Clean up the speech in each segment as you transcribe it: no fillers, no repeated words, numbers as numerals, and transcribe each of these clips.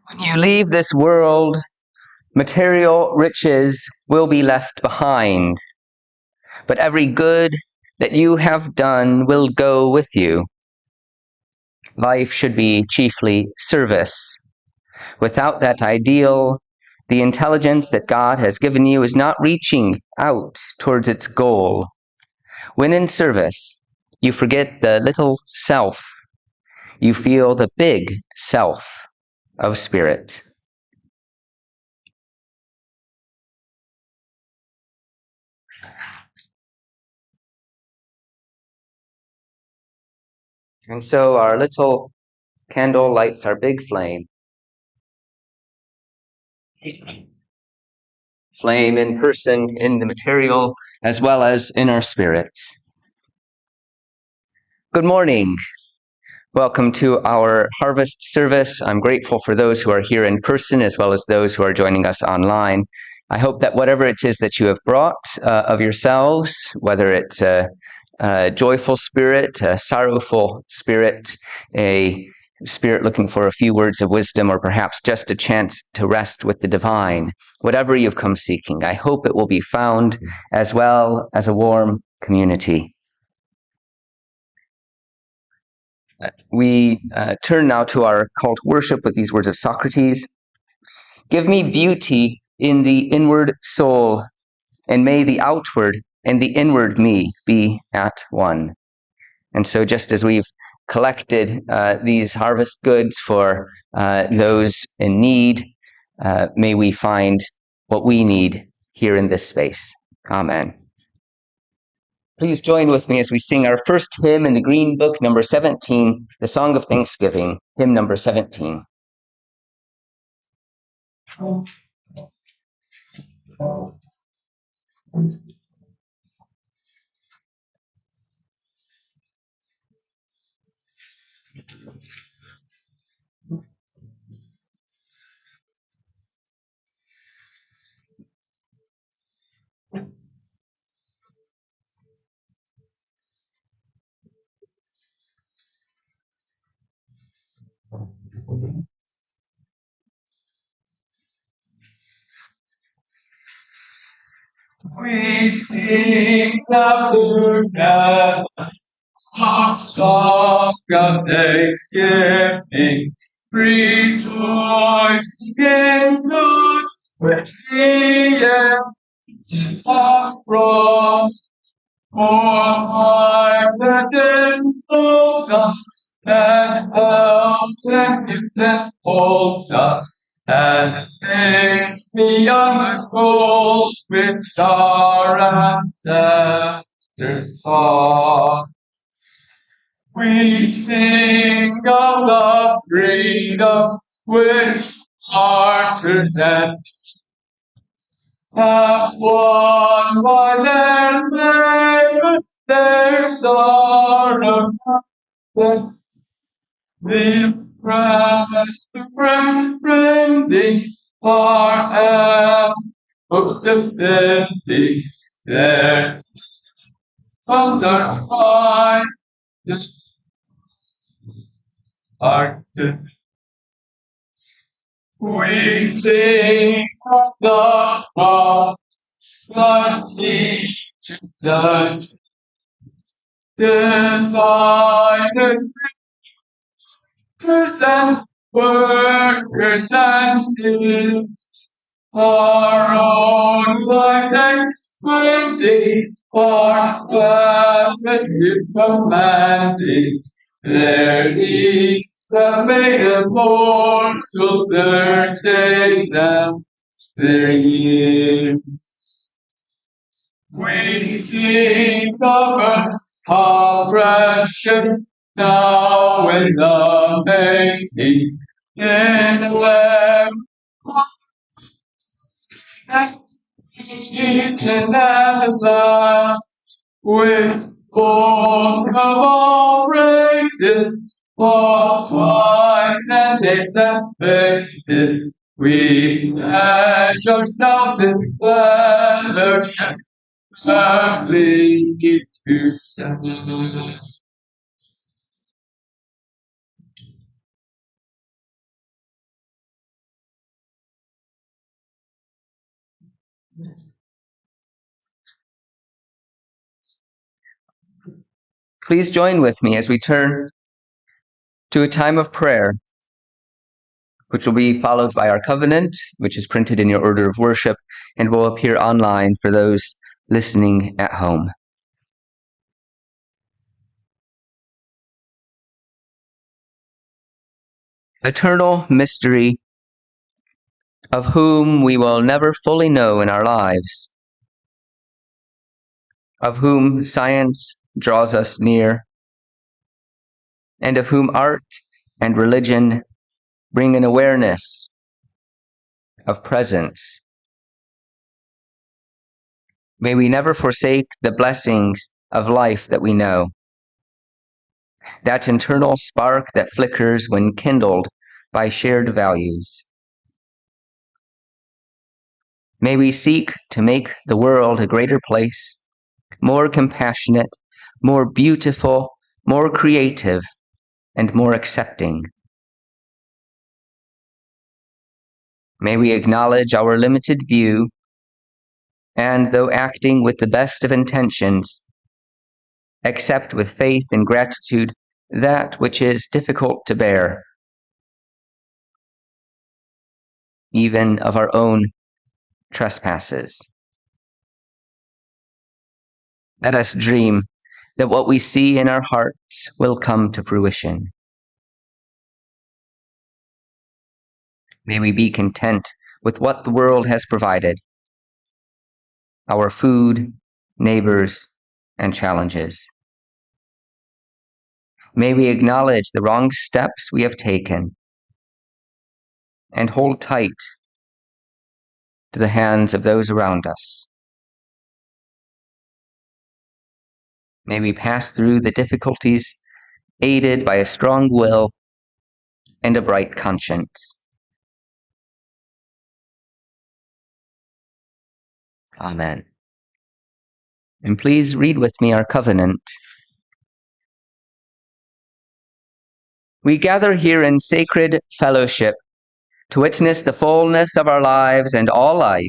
When you leave this world, material riches will be left behind, but every good that you have done will go with you. Life should be chiefly service. Without that ideal, the intelligence that God has given you is not reaching out towards its goal. When in service, you forget the little self. You feel the big self of spirit. And so our little candle lights our big flame. Flame in person, in the material, as well as in our spirits. Good morning. Welcome to our harvest service. I'm grateful for those who are here in person as well as those who are joining us online. I hope that whatever it is that you have brought of yourselves, whether it's a joyful spirit, a sorrowful spirit, a spirit looking for a few words of wisdom, or perhaps just a chance to rest with the divine, whatever you've come seeking, I hope it will be found, as well as a warm community. We turn now to our call to worship with these words of Socrates. Give me beauty in the inward soul, and may the outward and the inward me be at one. And so just as we've collected these harvest goods for those in need, may we find what we need here in this space. Amen. Please join with me as we sing our first hymn in the Green Book, number 17, the Song of Thanksgiving, hymn number 17. We sing louder now a song of thanksgiving, rejoicing in good which the angels have brought. For our that enfolds us and help that holds us, and makes beyond the goals which our ancestors taught. We sing of the freedoms which martyrs and have won by their labor, their sorrow, the promise to friendly our hopes defending their tongues are fine, are good. We sing of the cross, the teachers and designers, teachers and workers and students, our own lives explaining, our gratitude commanding. Their deeds have made immortal their days and their years. We sing of Earth's comprehension now in the making, in the Lamb and each and every with folk of all races, all tribes and names and faces, we pledge ourselves in fellowship, firmly to stand. Please join with me as we turn to a time of prayer, which will be followed by our covenant, which is printed in your order of worship and will appear online for those listening at home. Eternal mystery, of whom we will never fully know in our lives, of whom science draws us near, and of whom art and religion bring an awareness of presence. May we never forsake the blessings of life that we know, that internal spark that flickers when kindled by shared values. May we seek to make the world a greater place, more compassionate, more beautiful, more creative, and more accepting. May we acknowledge our limited view, and though acting with the best of intentions, accept with faith and gratitude that which is difficult to bear, even of our own trespasses. Let us dream that what we see in our hearts will come to fruition. May we be content with what the world has provided, our food, neighbors, and challenges. May we acknowledge the wrong steps we have taken and hold tight to the hands of those around us. May we pass through the difficulties aided by a strong will and a bright conscience. Amen. And please read with me our covenant. We gather here in sacred fellowship to witness the fullness of our lives and all life,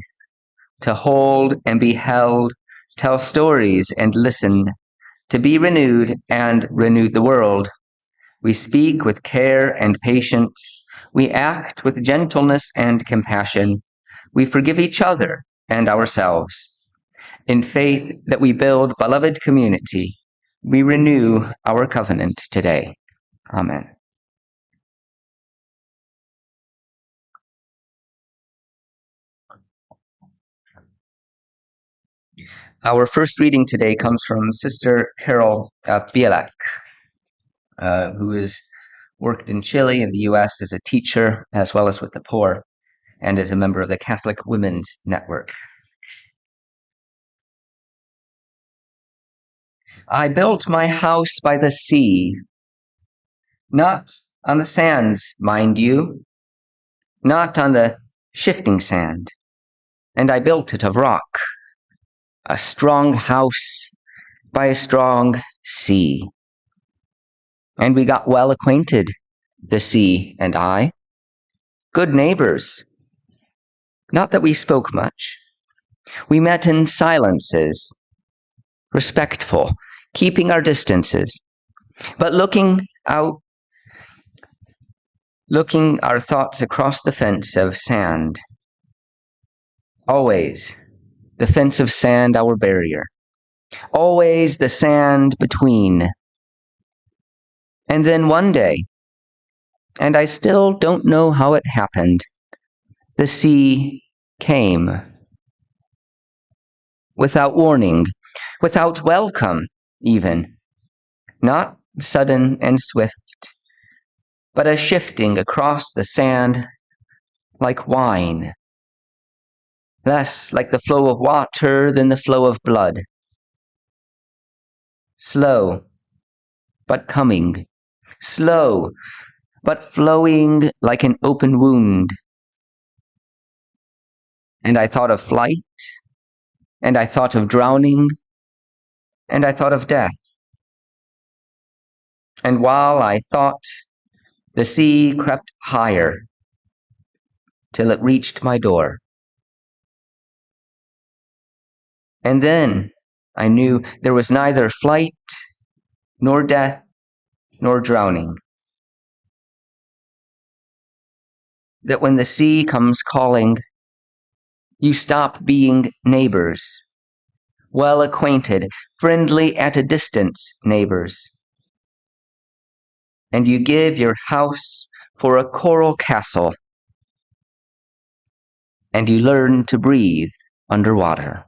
to hold and be held, tell stories and listen, to be renewed and renew the world. We speak with care and patience. We act with gentleness and compassion. We forgive each other and ourselves. In faith that we build beloved community, we renew our covenant today. Amen. Our first reading today comes from Sister Carol Bielak, who has worked in Chile and the U.S. as a teacher, as well as with the poor, and is a member of the Catholic Women's Network. I built my house by the sea, not on the sands, mind you, not on the shifting sand, and I built it of rock, a strong house by a strong sea. And we got well acquainted, the sea and I, good neighbors. Not that we spoke much. We met in silences, respectful, keeping our distances, but looking our thoughts across the fence of sand. Always the fence of sand our barrier, always the sand between. And then one day, and I still don't know how it happened, the sea came. Without warning, without welcome even, not sudden and swift, but a shifting across the sand like wine, less like the flow of water than the flow of blood. Slow, but coming, slow, but flowing like an open wound. And I thought of flight, and I thought of drowning, and I thought of death. And while I thought, the sea crept higher till it reached my door. And then I knew there was neither flight, nor death, nor drowning. That when the sea comes calling, you stop being neighbors, well acquainted, friendly at a distance neighbors, and you give your house for a coral castle, and you learn to breathe underwater.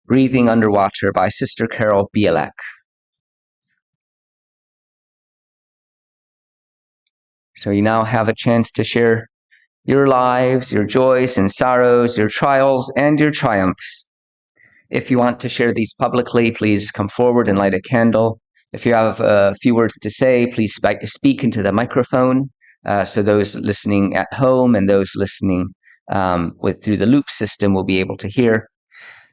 Breathing Underwater by Sister Carol Bielak. So you now have a chance to share your lives, your joys and sorrows, your trials and your triumphs. If you want to share these publicly, please come forward and light a candle. If you have a few words to say, please speak into the microphone so those listening at home and those listening through the loop system will be able to hear.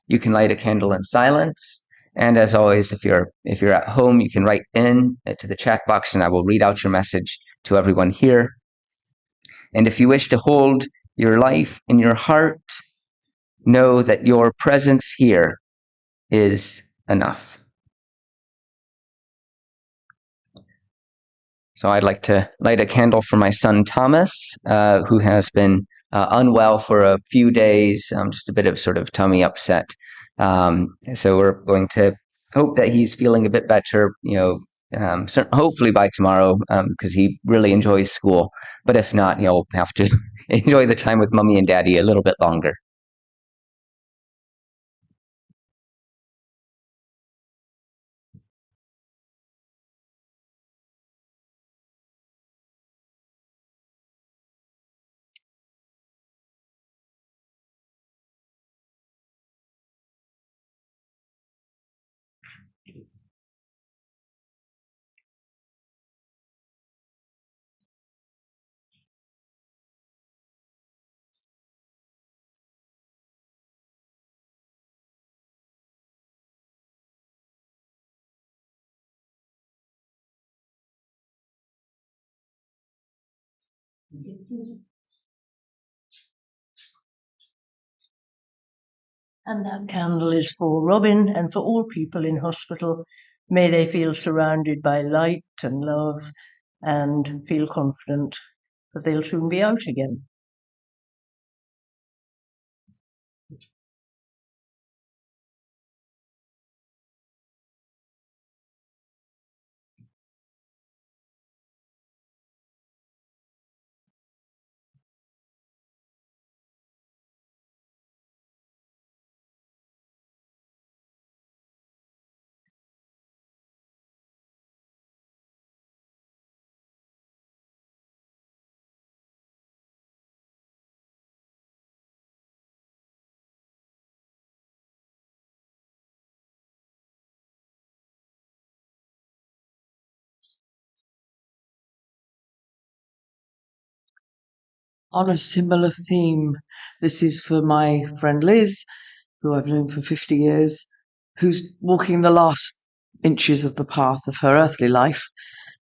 You can light a candle in silence. And as always, if you're at home, you can write in to the chat box and I will read out your message to everyone here. And if you wish to hold your life in your heart, know that your presence here is enough. So I'd like to light a candle for my son Thomas, who has been unwell for a few days, just a bit of sort of tummy upset. So we're going to hope that he's feeling a bit better, hopefully by tomorrow, because he really enjoys school. But if not, he'll have to enjoy the time with Mommy and Daddy a little bit longer. And that candle is for Robin and for all people in hospital. May they feel surrounded by light and love and feel confident that they'll soon be out again. on a similar theme. This is for my friend Liz, who I've known for 50 years, who's walking the last inches of the path of her earthly life.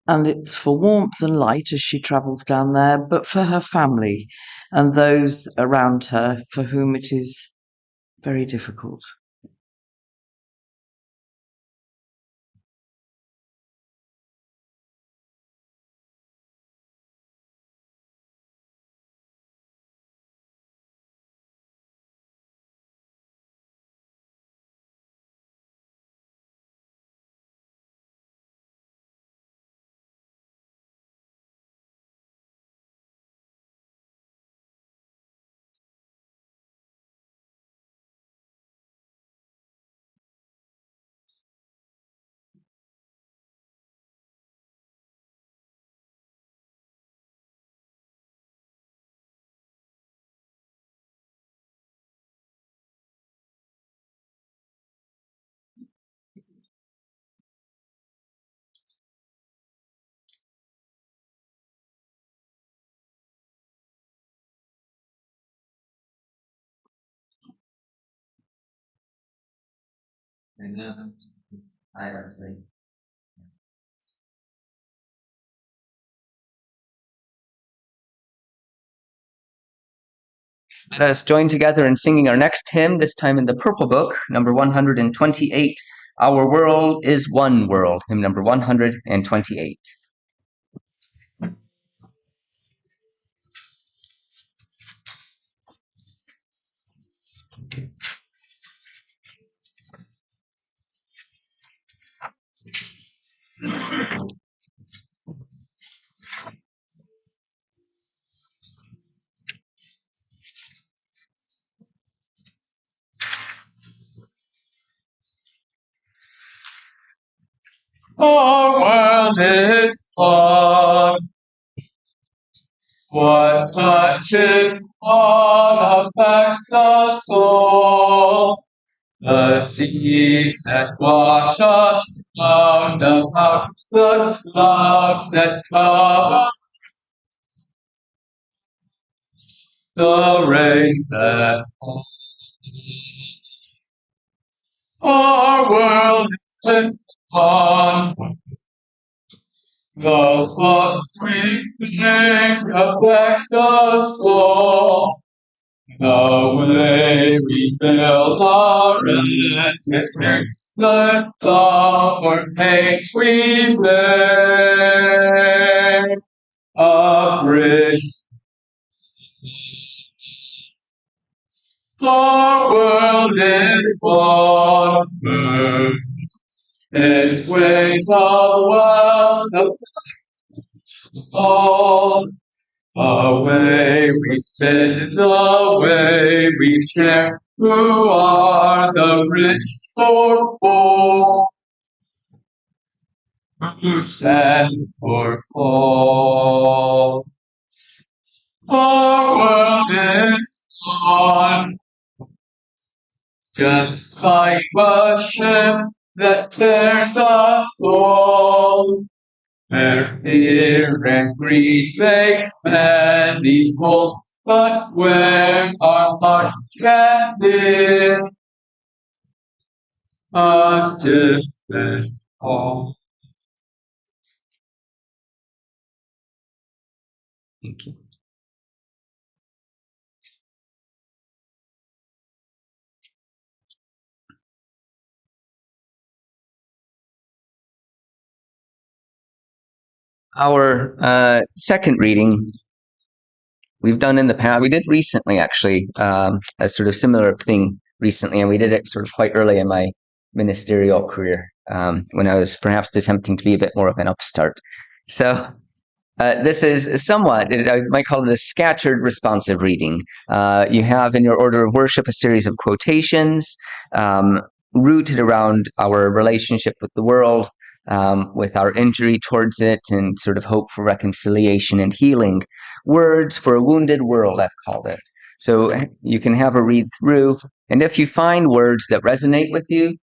And it's for warmth and light as she travels down there, but for her family and those around her for whom it is very difficult. Let us join together in singing our next hymn, this time in the Purple Book, number 128. Our World is One World, hymn number 128. Our world is one. What touches one affects us all. The seas that wash us round about, the clouds that cover, the rains that fall. Our world is one. The thoughts we think affect us all. The way we build our existence, the love or hate we make, a bridge. Our world is one moon. Its ways of wealth all. The way we sit, the way we share, who are the rich or poor, who stand or fall. Our world is one, just like a ship that bears us all. Where fear and greed make many holes, but where our hearts stand in a different home. Thank you. Our second reading we've done in the past, we did recently actually, a sort of similar thing recently, and we did it sort of quite early in my ministerial career, when I was perhaps attempting to be a bit more of an upstart. So this is somewhat, I might call it a scattered responsive reading. You have in your order of worship a series of quotations rooted around our relationship with the world, with our injury towards it, and sort of hope for reconciliation and healing. Words for a wounded world, I've called it. So you can have a read through, and if you find words that resonate with you,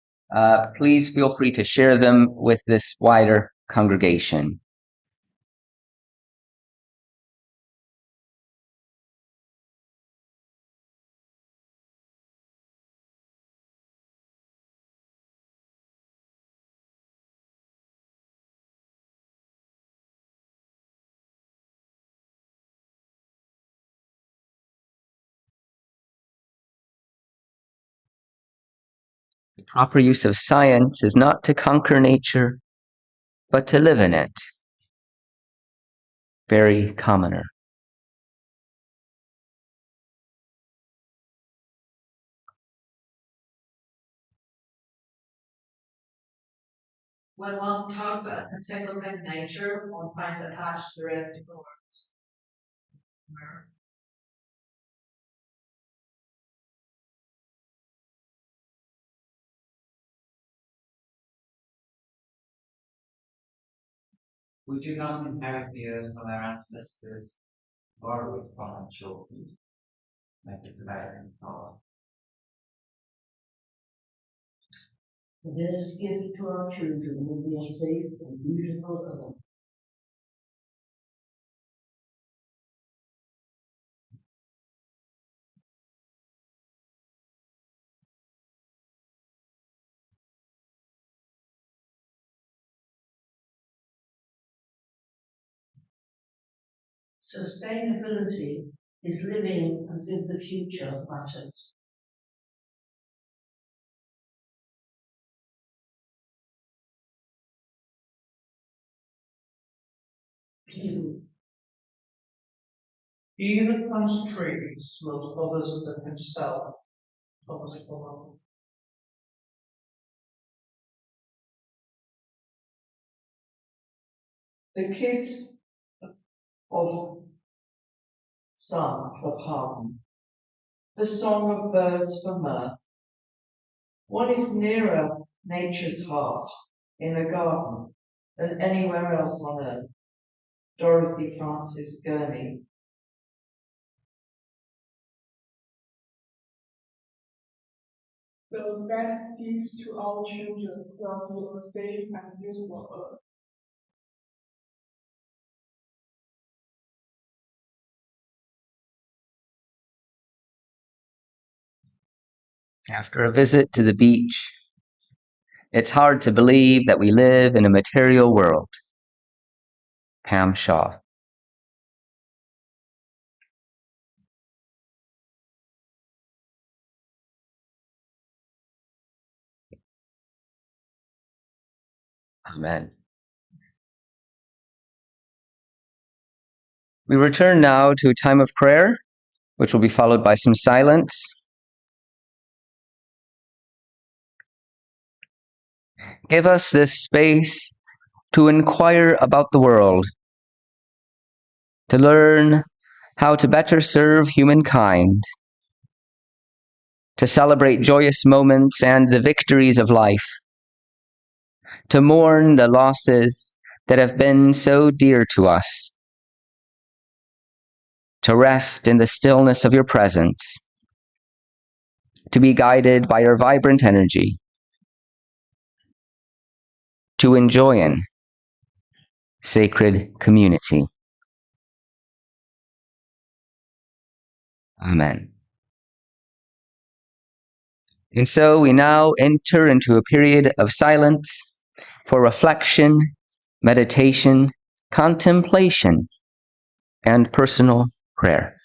please feel free to share them with this wider congregation. The proper use of science is not to conquer nature, but to live in it. Very commoner. When one talks a single thing nature, one finds attached to the rest of the world. We do not inherit the earth from our ancestors, borrow it from our children, make it better and power. This gift to our children will be a safe and beautiful home. Sustainability is living as if the future matters. He that plants trees loves others than himself. The kiss of sun for pardon, the song of birds for mirth. One is nearer nature's heart in a garden than anywhere else on earth. Dorothy Frances Gurney. The best gift to our children will be a safe and beautiful earth. After a visit to the beach, it's hard to believe that we live in a material world. Pam Shaw. Amen. We return now to a time of prayer, which will be followed by some silence. Give us this space to inquire about the world, to learn how to better serve humankind, to celebrate joyous moments and the victories of life, to mourn the losses that have been so dear to us, to rest in the stillness of your presence, to be guided by your vibrant energy, to enjoy in sacred community. Amen. And so we now enter into a period of silence for reflection, meditation, contemplation, and personal prayer.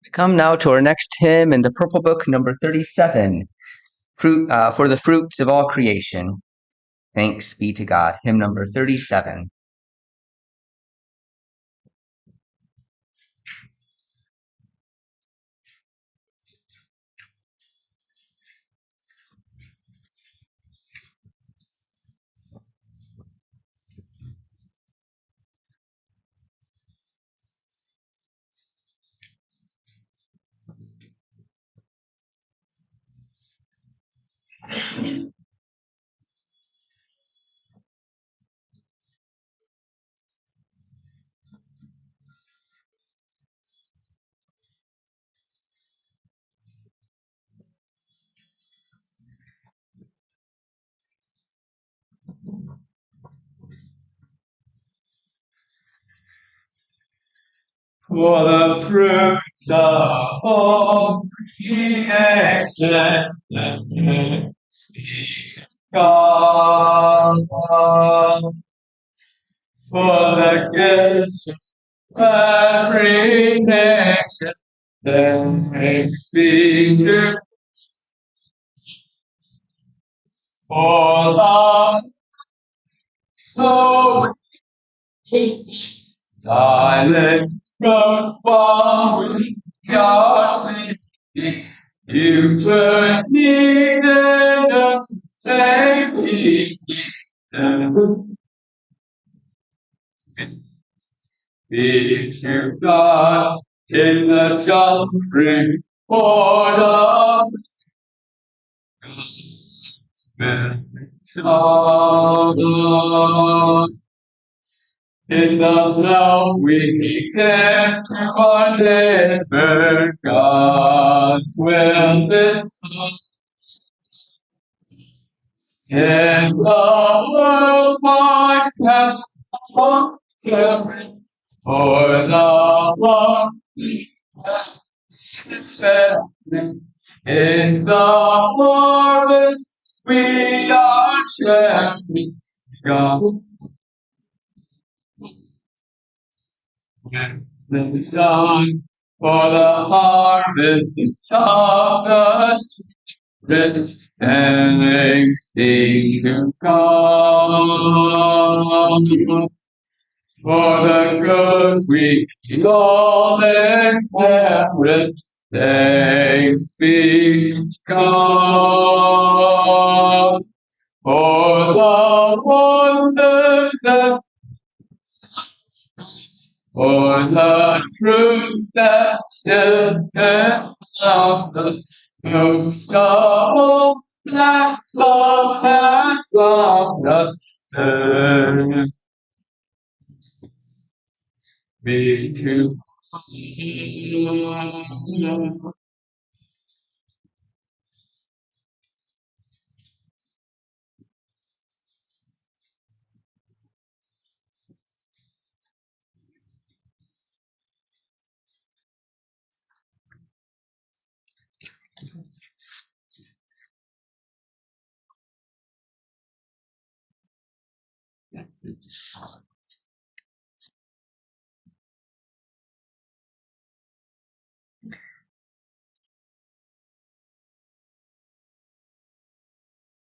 We come now to our next hymn in the Purple Book, number 37, for the fruits of all creation. Thanks be to God. Hymn number 37. For the fruits of all creation, thanks be to God. For the gifts of every nation, thanks be to for love so silent, profound, your sleeping. You turn hidden us safely. Be to God in the just reward of God. In the love we give to our neighbor, God's will this in the world might test for the love sharing. In the harvest we are sharing. God. When the sun for the harvest is of the Spirit, thanks be to God. For the good we all inherit, thanks be to God. For the wonders that for the truths that still around us, most of all, black love has found us. Thanks be to God.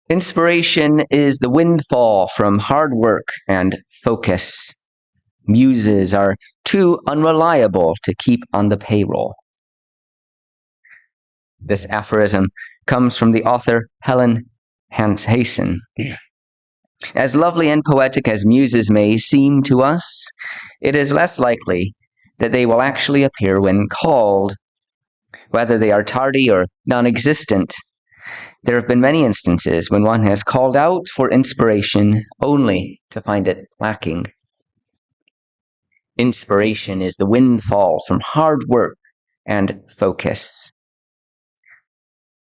Inspiration is the windfall from hard work and focus. Muses are too unreliable to keep on the payroll. This aphorism comes from the author Helen Haysen. As lovely and poetic as muses may seem to us, it is less likely that they will actually appear when called. Whether they are tardy or non-existent, there have been many instances when one has called out for inspiration only to find it lacking. Inspiration is the windfall from hard work and focus.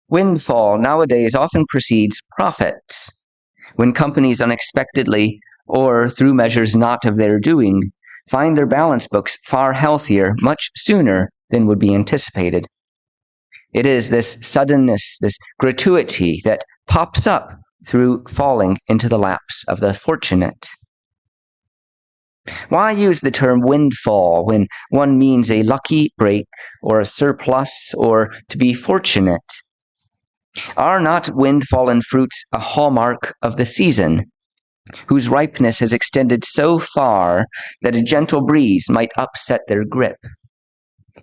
Windfall nowadays often precedes profits. When companies unexpectedly, or through measures not of their doing, find their balance books far healthier much sooner than would be anticipated. It is this suddenness, this gratuity that pops up through falling into the laps of the fortunate. Why use the term windfall when one means a lucky break or a surplus or to be fortunate? Are not windfallen fruits a hallmark of the season, whose ripeness has extended so far that a gentle breeze might upset their grip?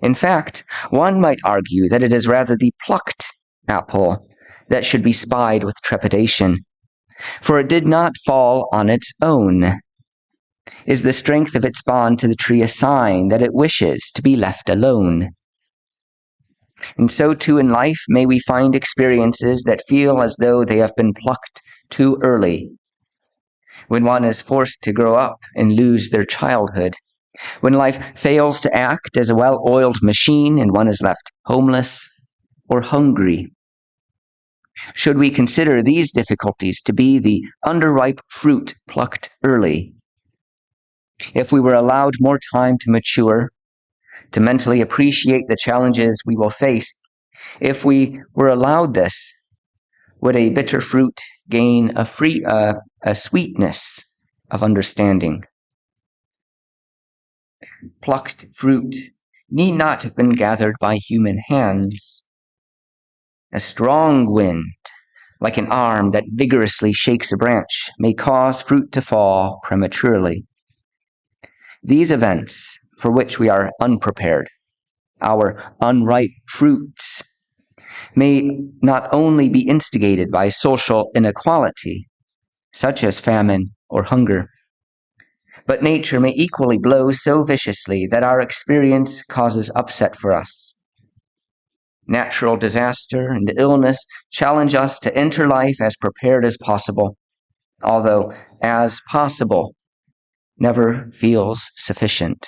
In fact, one might argue that it is rather the plucked apple that should be spied with trepidation, for it did not fall on its own. Is the strength of its bond to the tree a sign that it wishes to be left alone? And so too in life may we find experiences that feel as though they have been plucked too early. When one is forced to grow up and lose their childhood, when life fails to act as a well-oiled machine and one is left homeless or hungry. Should we consider these difficulties to be the underripe fruit plucked early? If we were allowed more time to mature, to mentally appreciate the challenges we will face, if we were allowed this, would a bitter fruit gain a sweetness of understanding? Plucked fruit need not have been gathered by human hands. A strong wind, like an arm that vigorously shakes a branch, may cause fruit to fall prematurely. These events, for which we are unprepared, our unripe fruits, may not only be instigated by social inequality, such as famine or hunger, but nature may equally blow so viciously that our experience causes upset for us. Natural disaster and illness challenge us to enter life as prepared as possible, although as possible never feels sufficient.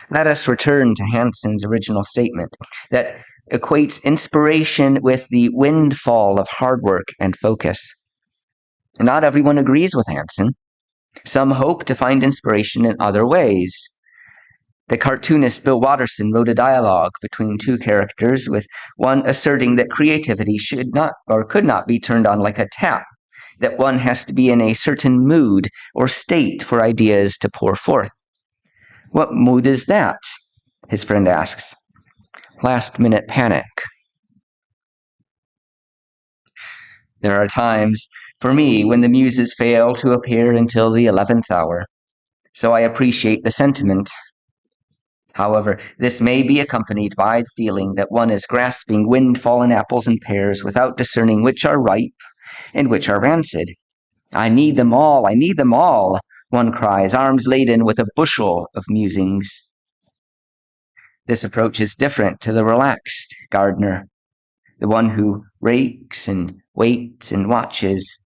Let us return to Hansen's original statement that equates inspiration with the windfall of hard work and focus. Not everyone agrees with Hansen. Some hope to find inspiration in other ways. The cartoonist Bill Watterson wrote a dialogue between two characters, with one asserting that creativity should not or could not be turned on like a tap, that one has to be in a certain mood or state for ideas to pour forth. "What mood is that?" his friend asks. "Last-minute panic." There are times, for me, when the muses fail to appear until the 11th hour, so I appreciate the sentiment. However, this may be accompanied by the feeling that one is grasping wind-fallen apples and pears without discerning which are ripe and which are rancid. "I need them all, I need them all," one cries, arms laden with a bushel of musings. This approach is different to the relaxed gardener, the one who rakes and waits and watches,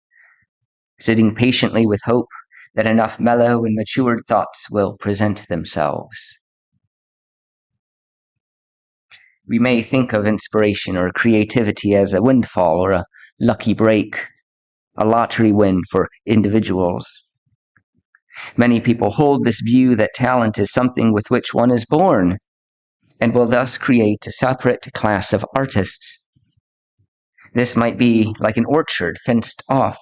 sitting patiently with hope that enough mellow and matured thoughts will present themselves. We may think of inspiration or creativity as a windfall or a lucky break, a lottery win for individuals. Many people hold this view that talent is something with which one is born, and will thus create a separate class of artists. This might be like an orchard fenced off,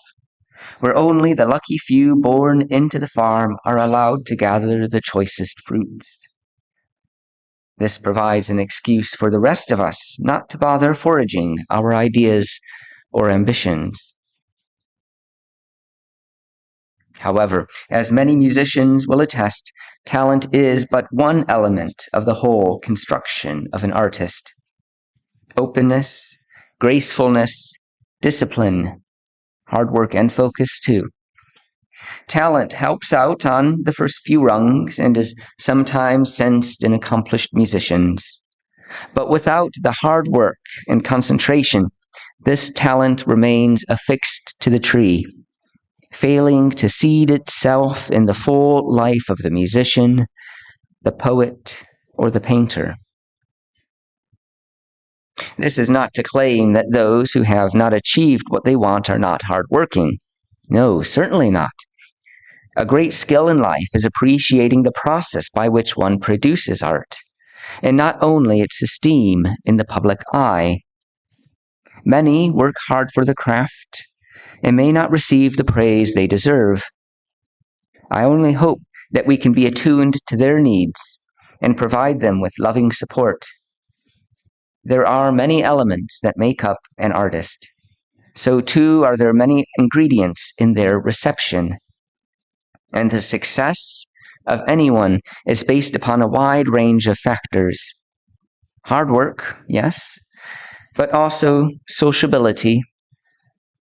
where only the lucky few born into the farm are allowed to gather the choicest fruits. This provides an excuse for the rest of us not to bother foraging our ideas or ambitions. However, as many musicians will attest, talent is but one element of the whole construction of an artist. Openness, gracefulness, discipline, hard work, and focus too. Talent helps out on the first few rungs and is sometimes sensed in accomplished musicians. But without the hard work and concentration, this talent remains affixed to the tree, failing to seed itself in the full life of the musician, the poet, or the painter. This is not to claim that those who have not achieved what they want are not hardworking. No, certainly not. A great skill in life is appreciating the process by which one produces art, and not only its esteem in the public eye. Many work hard for the craft and may not receive the praise they deserve. I only hope that we can be attuned to their needs and provide them with loving support. There are many elements that make up an artist. So too are there many ingredients in their reception. And the success of anyone is based upon a wide range of factors. Hard work, yes, but also sociability,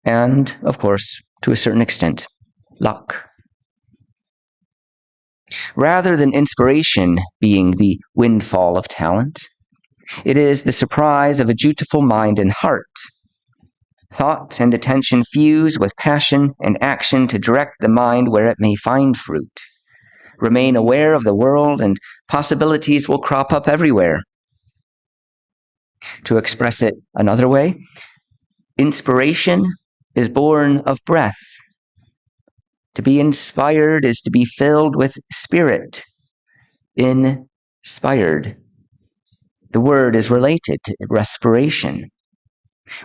and, of course, to a certain extent, luck. Rather than inspiration being the windfall of talent, it is the surprise of a dutiful mind and heart. Thought and attention fuse with passion and action to direct the mind where it may find fruit. Remain aware of the world, and possibilities will crop up everywhere. To express it another way, inspiration is born of breath. To be inspired is to be filled with spirit. Inspired. The word is related to respiration.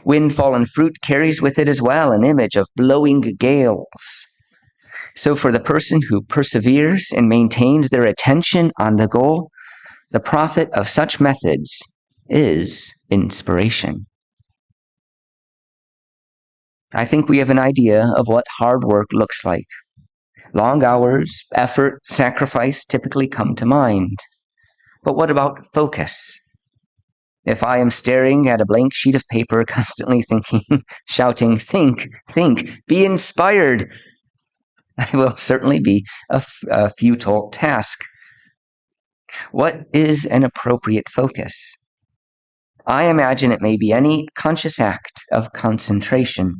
Wind-fallen fruit carries with it as well an image of blowing gales. So for the person who perseveres and maintains their attention on the goal, the profit of such methods is inspiration. I think we have an idea of what hard work looks like. Long hours, effort, sacrifice typically come to mind. But what about focus? If I am staring at a blank sheet of paper, constantly thinking, shouting, think, be inspired, it will certainly be a futile task. What is an appropriate focus? I imagine it may be any conscious act of concentration,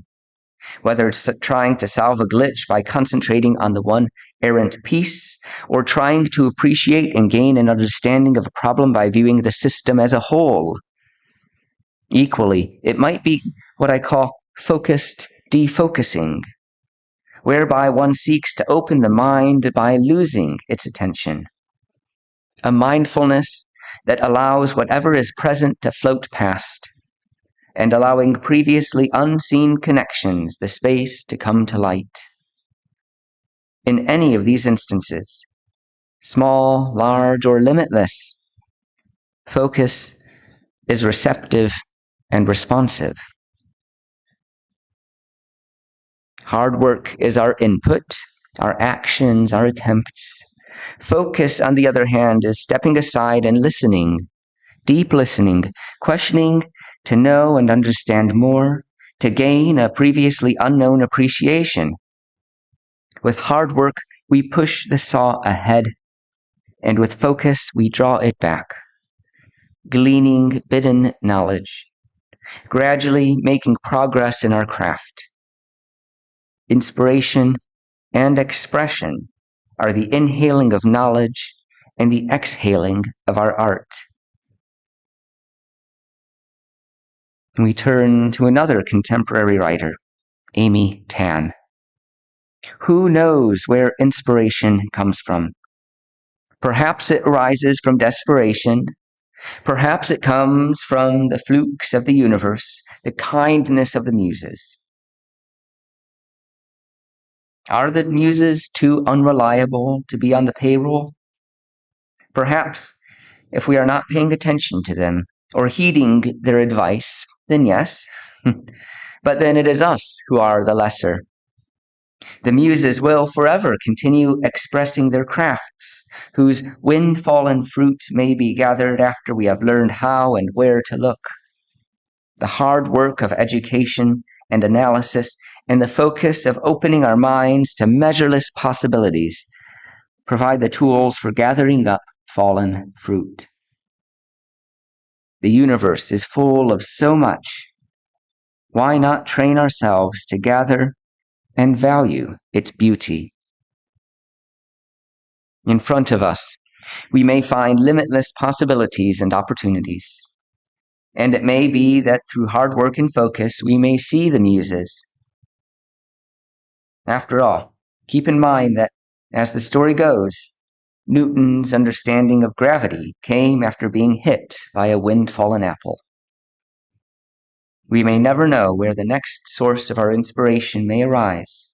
whether it's trying to solve a glitch by concentrating on the one errant piece, or trying to appreciate and gain an understanding of a problem by viewing the system as a whole. Equally, it might be what I call focused defocusing, whereby one seeks to open the mind by losing its attention. a mindfulness that allows whatever is present to float past, and allowing previously unseen connections the space to come to light. In any of these instances, small, large, or limitless, focus is receptive and responsive. Hard work is our input, our actions, our attempts. Focus, on the other hand, is stepping aside and listening, deep listening, questioning to know and understand more, to gain a previously unknown appreciation. With hard work, we push the saw ahead, and with focus, we draw it back, gleaning bidden knowledge, gradually making progress in our craft. Inspiration and expression are the inhaling of knowledge and the exhaling of our art. We turn to another contemporary writer, Amy Tan. Who knows where inspiration comes from? Perhaps it arises from desperation. Perhaps it comes from the flukes of the universe, the kindness of the muses. Are the muses too unreliable to be on the payroll? Perhaps, if we are not paying attention to them or heeding their advice, then yes. But then it is us who are the lesser. The muses will forever continue expressing their crafts, whose wind-fallen fruit may be gathered after we have learned how and where to look. The hard work of education and analysis and the focus of opening our minds to measureless possibilities provide the tools for gathering up fallen fruit. The universe is full of so much. Why not train ourselves to gather and value its beauty? In front of us, we may find limitless possibilities and opportunities. And it may be that through hard work and focus, we may see the muses. After all, keep in mind that, as the story goes, Newton's understanding of gravity came after being hit by a wind-fallen apple. We may never know where the next source of our inspiration may arise,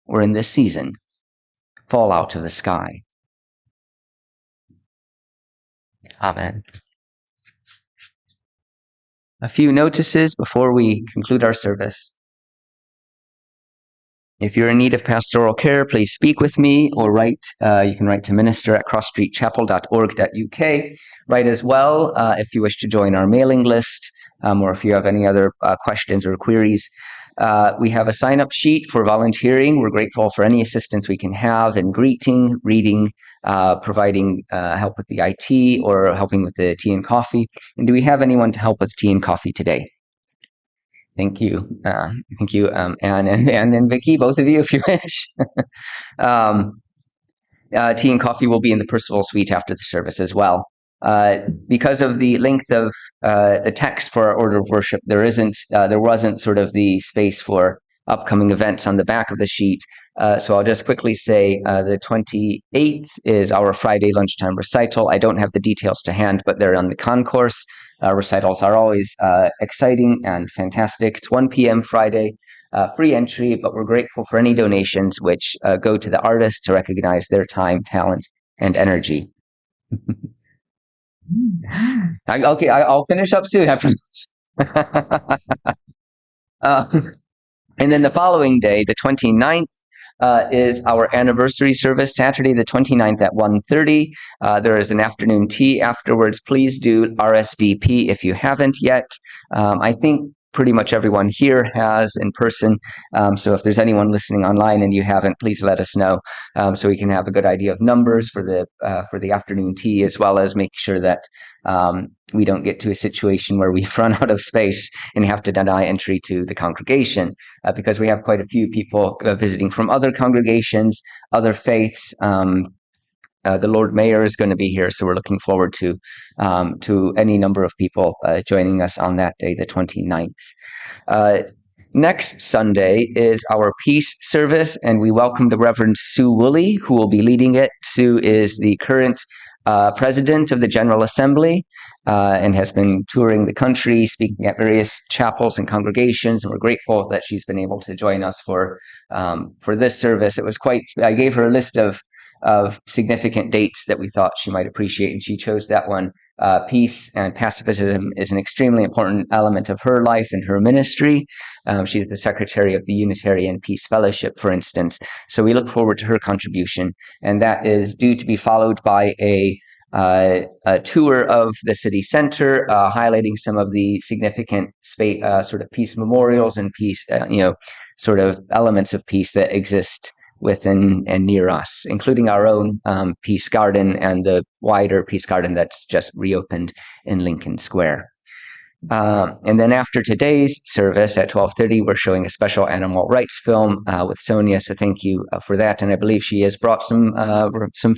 or in this season, fall out of the sky. Amen. A few notices before we conclude our service. If you're in need of pastoral care, please speak with me or write. You can write to minister@crossstreetchapel.org.uk. Write as well if you wish to join our mailing list, or if you have any other questions or queries. We have a sign-up sheet for volunteering. We're grateful for any assistance we can have in greeting, reading, providing help with the IT, or helping with the tea and coffee. And do we have anyone to help with tea and coffee today? Thank you. Thank you, Anne and Vicky, both of you, if you wish. Tea and coffee will be in the Percival Suite after the service as well. Because of the length of the text for our order of worship, there wasn't sort of the space for upcoming events on the back of the sheet. So I'll just quickly say the 28th is our Friday lunchtime recital. I don't have the details to hand, but they're on the concourse. Recitals are always exciting and fantastic. It's 1 p.m. Friday, free entry, but we're grateful for any donations which go to the artists to recognize their time, talent, and energy. Okay, I'll finish up soon after this. And then the following day, the 29th, is our anniversary service, Saturday the 29th at 1:30. There is an afternoon tea afterwards. Please do RSVP if you haven't yet. I think pretty much everyone here has in person. So if there's anyone listening online and you haven't, please let us know so we can have a good idea of numbers for the afternoon tea, as well as make sure that we don't get to a situation where we've run out of space and have to deny entry to the congregation, because we have quite a few people visiting from other congregations, other faiths. The Lord Mayor is going to be here, so we're looking forward to any number of people joining us on that day, the 29th. Next Sunday is our peace service, and we welcome the Reverend Sue Woolley, who will be leading it. Sue is the current president of the General Assembly and has been touring the country, speaking at various chapels and congregations. And we're grateful that she's been able to join us for this service. It was I gave her a list of significant dates that we thought she might appreciate, and she chose that one. Peace and pacifism is an extremely important element of her life and her ministry. She is the secretary of the Unitarian Peace Fellowship, for instance. So we look forward to her contribution, and that is due to be followed by a tour of the city center, highlighting some of the significant sort of peace memorials and peace, sort of elements of peace that exist within and near us, including our own Peace Garden and the wider Peace Garden that's just reopened in Lincoln Square. And then after today's service at 12:30, we're showing a special animal rights film with Sonia. So thank you for that. And I believe she has brought some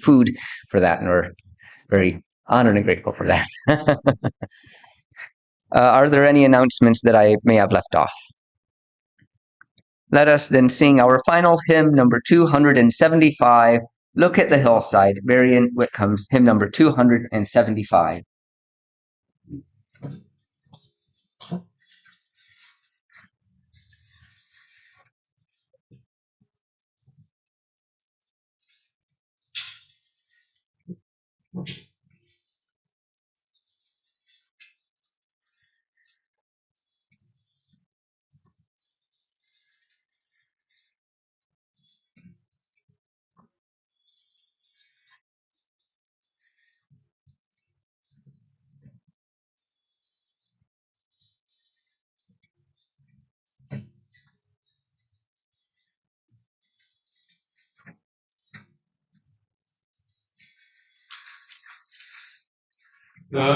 food for that, and we're very honored and grateful for that. Are there any announcements that I may have left off? Let us then sing our final hymn, number 275, Look at the Hillside, Marion Whitcomb's hymn number 275. Look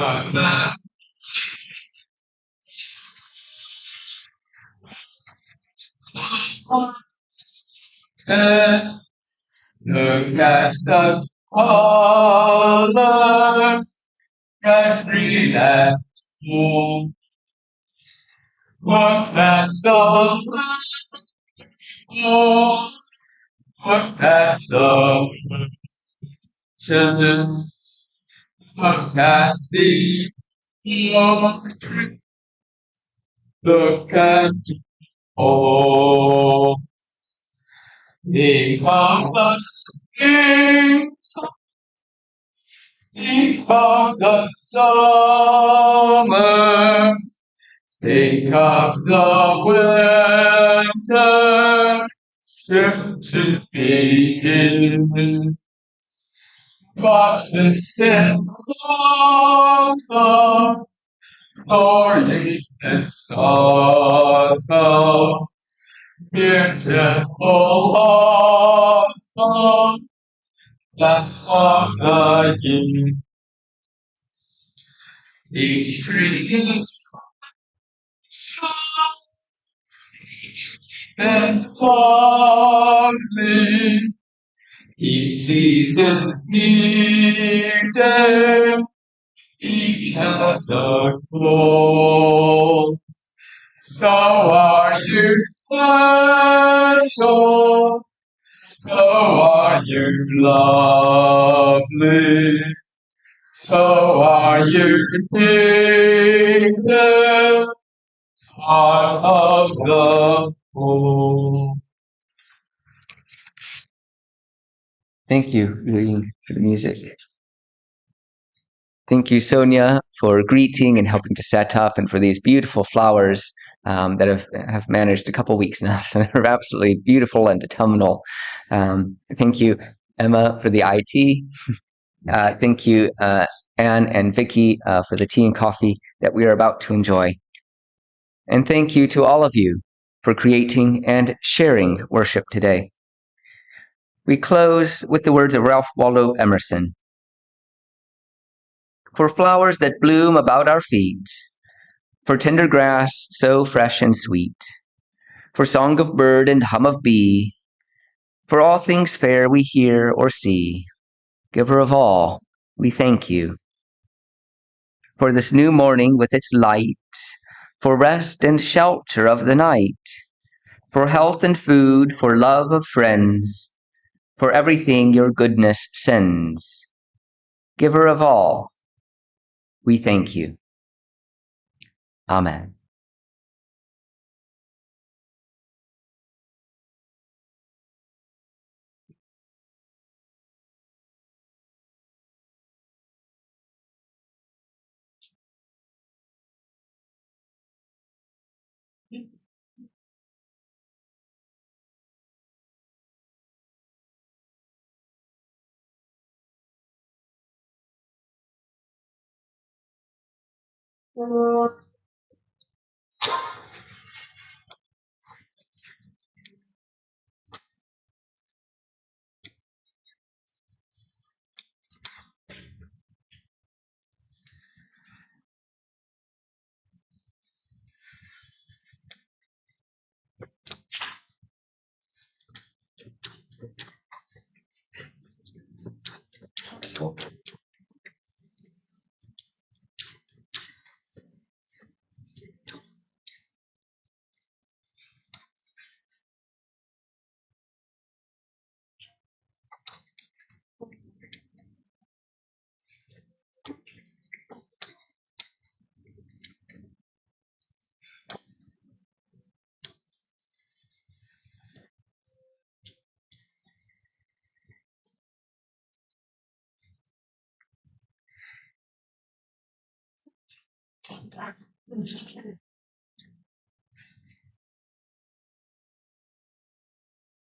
at the colors that green and blue. Look at the rainbows. Look at the mountains. Look at the oak tree. Look at all. Think of the spring. Think of the summer. Think of the winter. Soon to begin. But listen closer. Glory is autumn. Beautiful autumn, that's of the year. Each tree is lovely. Each season needed. Each has a goal. So are you special? So are you lovely? So are you needed? Part of the whole. Thank you, Louis, for the music. Thank you, Sonia, for greeting and helping to set up, and for these beautiful flowers that have managed a couple weeks now. So they're absolutely beautiful and autumnal. Thank you, Emma, for the IT. Thank you, Anne and Vicky, for the tea and coffee that we are about to enjoy. And thank you to all of you for creating and sharing worship today. We close with the words of Ralph Waldo Emerson. For flowers that bloom about our feet, for tender grass so fresh and sweet, for song of bird and hum of bee, for all things fair we hear or see, Giver of all, we thank you. For this new morning with its light, for rest and shelter of the night, for health and food, for love of friends, for everything your goodness sends. Giver of all, we thank you. Amen.